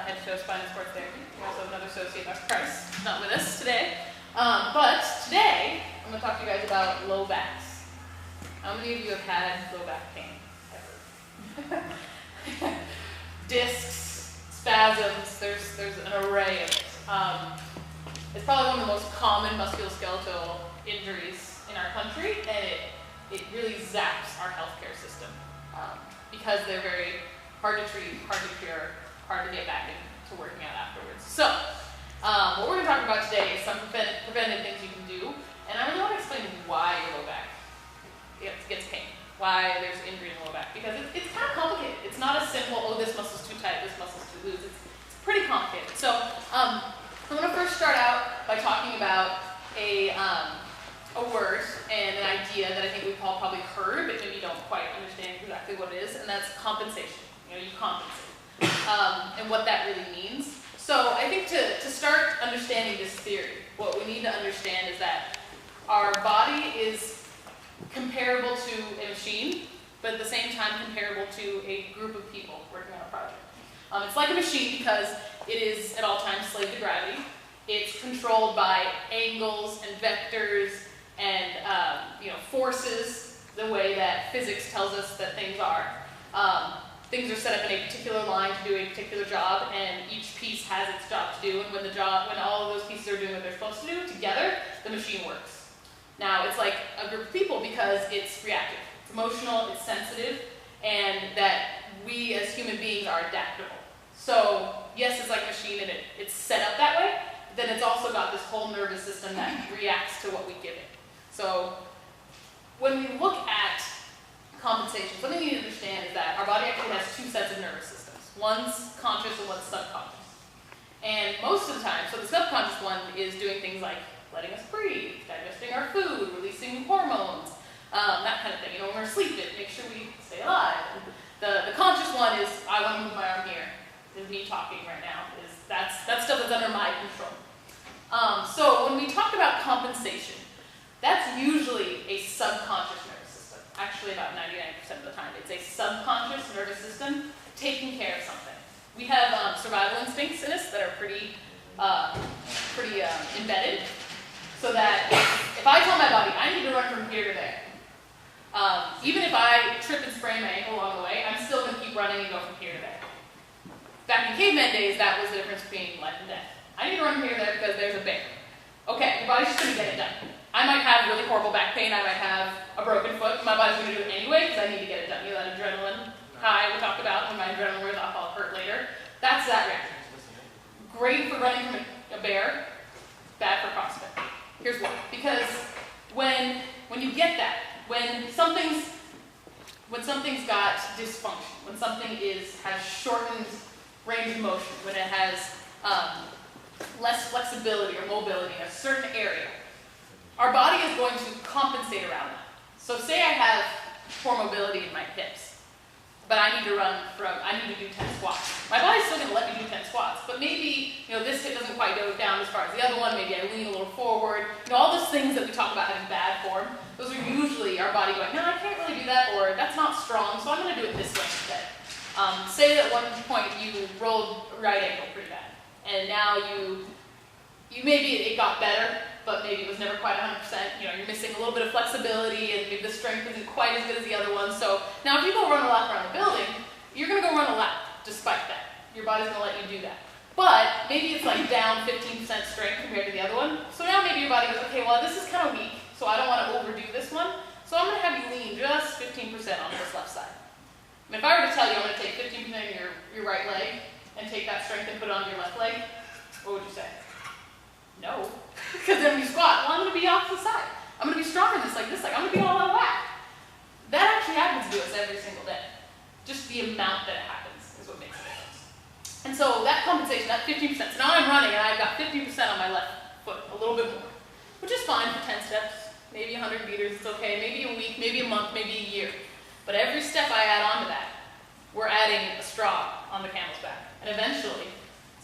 head show spine and sports therapy. We also have another associate, Dr. Price, not with us today. But today, I'm going to talk to you guys about low backs. How many of you have had low back pain ever? Discs, spasms, there's an array of it. It's probably one of the most common musculoskeletal injuries in our country, and it really zaps our healthcare system because they're very hard to treat, hard to cure, hard to get back into working out afterwards. So, what we're going to talk about today is some preventive things you can do, and I really want to explain why your low back gets pain, why there's injury in the low back, because it's kind of complicated. It's not a simple, oh, this muscle's too tight, this muscle's too loose. It's pretty complicated. So, I'm going to first start out by talking about a word and an idea that I think we've all probably heard, but maybe you don't quite understand exactly what it is, and that's compensation. You compensate, and what that really means. So I think to start understanding this theory, what we need to understand is that our body is comparable to a machine, but at the same time comparable to a group of people working on a project. It's like a machine because it is at all times slave to gravity. It's controlled by angles and vectors and forces, the way that physics tells us that things are. Things are set up in a particular line to do a particular job, and each piece has its job to do, and when all of those pieces are doing what they're supposed to do together, the machine works. Now, it's like a group of people because it's reactive, it's emotional, it's sensitive, and that we as human beings are adaptable. So, yes, it's like a machine and it's set up that way, but then it's also got this whole nervous system that reacts to what we give it. So, when we look at compensation, something you need to understand is that our body actually has two sets of nervous systems. One's conscious and one's subconscious. And most of the time, so the subconscious one is doing things like letting us breathe, digesting our food, releasing hormones, that kind of thing. When we're asleep, it makes sure we stay alive. And the conscious one is, I want to move my arm here. Is me talking right now. That's stuff that's under my control. So when we talk about compensation, that's usually a subconscious nervous system. Actually, about 99% of the time, it's a subconscious nervous system taking care of something. We have survival instincts in us that are pretty embedded, so that if I tell my body, I need to run from here to there, even if I trip and sprain my ankle along the way, I'm still going to keep running and go from here to there. Back in caveman days, that was the difference between life and death. I need to run from here to there because there's a bear. Okay, your body's just going to get it done. I might have really horrible back pain, I might have a broken foot, but my body's going to do it anyway because I need to get it done. You know that adrenaline high we talked about, when my adrenaline wears off, I'll hurt later. That's that reaction. Great for running from a bear, bad for CrossFit. Here's why. Because when you get that, when something's got dysfunction, when something has shortened range of motion, when it has less flexibility or mobility in a certain area, our body is going to compensate around that. So say I have poor mobility in my hips, but I need to do 10 squats. My body's still going to let me do 10 squats, but maybe this hip doesn't quite go down as far as the other one, maybe I lean a little forward. All those things that we talk about having bad form, those are usually our body going, no, I can't really do that, or that's not strong, so I'm going to do it this way instead. Say that at one point you rolled right ankle pretty bad, and now you maybe it got better, but maybe it was never quite 100%. You're missing a little bit of flexibility, and maybe the strength isn't quite as good as the other one. So now if you go run a lap around the building, you're going to go run a lap despite that. Your body's going to let you do that. But maybe it's like down 15% strength compared to the other one. So now maybe your body goes, okay, well, this is kind of weak, so I don't want to overdo this one. So I'm going to have you lean just 15% on this left side. If I were to tell you I'm going to take 15% of your right leg and take that strength and put it on your left leg, what would you say? No. Because then when you squat, well, I'm going to be off to the side. I'm going to be stronger than this leg. I'm going to be all out of whack. That actually happens to us every single day. Just the amount that it happens is what makes a difference. And so that compensation, that 15%, so now I'm running and I've got 50% on my left foot, a little bit more, which is fine for 10 steps, maybe 100 meters, it's okay, maybe a week, maybe a month, maybe a year. But every step I add on to that, we're adding a straw on the camel's back. And eventually,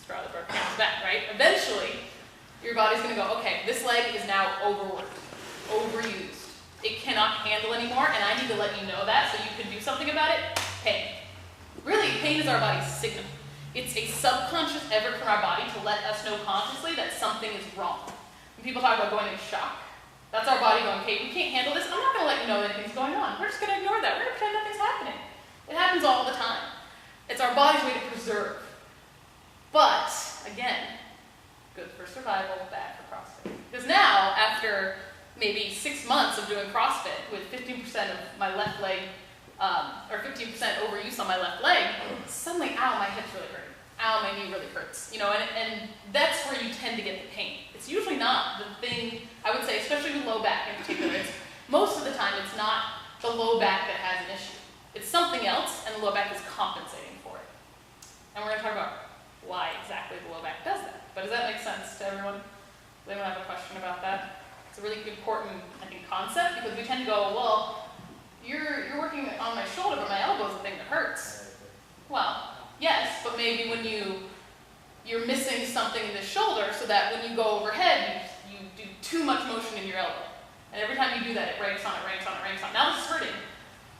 straw that broke the camel's back, right? Eventually, your body's going to go, okay, this leg is now overworked, overused. It cannot handle anymore, and I need to let you know that so you can do something about it. Pain. Really, pain is our body's signal. It's a subconscious effort from our body to let us know consciously that something is wrong. When people talk about going into shock, that's our body going, okay, we can't handle this. I'm not going to let you know that anything's going on. We're just going to ignore that. We're going to pretend nothing's happening. It happens all the time. It's our body's way to preserve. But, again, good for survival, bad for CrossFit. Because now, after maybe 6 months of doing CrossFit with 15% of my left leg, or 15% overuse on my left leg, suddenly, ow, my hip's really hurting. Ow, my knee really hurts. You know, and that's where you tend to get the pain. It's usually not the thing, I would say, especially with low back in particular, most of the time it's not the low back that has an issue. It's something else, and the low back is compensating for it. And we're going to talk about why exactly the low back does that. But does that make sense to everyone? Does anyone have a question about that? It's a really important, I think, concept, because we tend to go, well, you're working on my shoulder, but my elbow is the thing that hurts. Well, yes, but maybe when you're missing something in the shoulder, so that when you go overhead, you do too much motion in your elbow. And every time you do that, it ranks on it, ranks on it, ranks on it. Now this is hurting,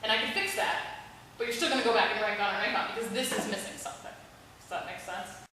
and I can fix that, but you're still going to go back and rank on it, because this is missing something. Does that make sense?